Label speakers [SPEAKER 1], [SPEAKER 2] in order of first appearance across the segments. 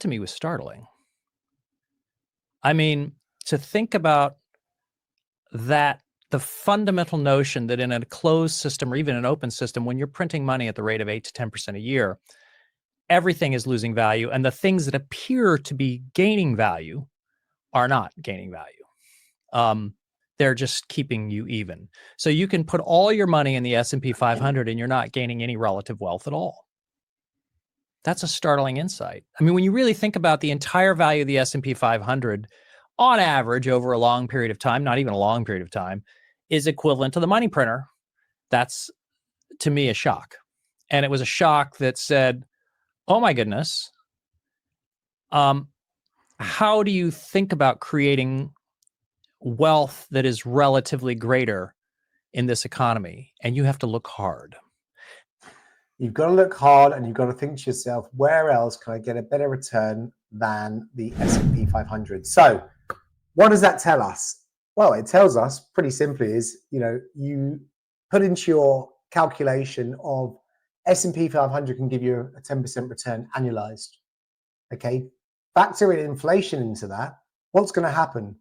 [SPEAKER 1] to me was startling. I mean, to think about that, the fundamental notion that in a closed system or even an open system, when you're printing money at the rate of 8 to 10% a year, everything is losing value. And the things that appear to be gaining value are not gaining value. They're just keeping you even. So you can put all your money in the S&P 500 and you're not gaining any relative wealth at all. That's a startling insight. I mean, when you really think about the entire value of the S&P 500, on average, over a long period of time, not even a long period of time, is equivalent to the money printer. That's, to me, a shock. And it was a shock that said, oh my goodness, how do you think about creating wealth that is relatively greater in this economy? And you have to look hard.
[SPEAKER 2] You've got to look hard, and you've got to think to yourself, where else can I get a better return than the S&P 500? So what does that tell us? Well, it tells us pretty simply is, you put into your calculation of S&P 500 can give you a 10% return annualized. Okay. Factor in inflation into that. What's going to happen?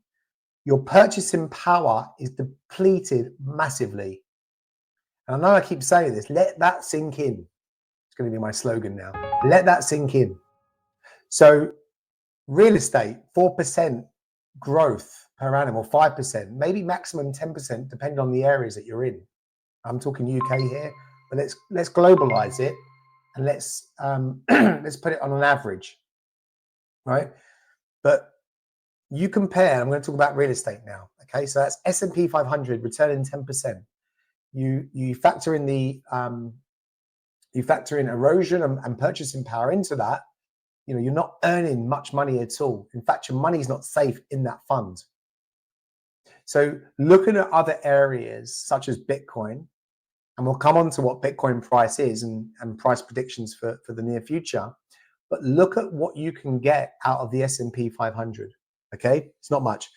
[SPEAKER 2] Your purchasing power is depleted massively. And I know I keep saying this, let that sink in. It's going to be my slogan now. Let that sink in. So real estate, 4% growth per annum, or 5%, maybe maximum 10%, depending on the areas that you're in. I'm talking UK here, but let's globalize it, and let's let's put it on an average, right? But you compare, I'm going to talk about real estate now. Okay, so that's S&P 500 returning 10%. You factor in the erosion and purchasing power into that. You're not earning much money at all. In fact, your money is not safe in that fund. So looking at other areas such as Bitcoin, and we'll come on to what Bitcoin price is and price predictions for the near future, but look at what you can get out of the S&P 500. Okay, it's not much.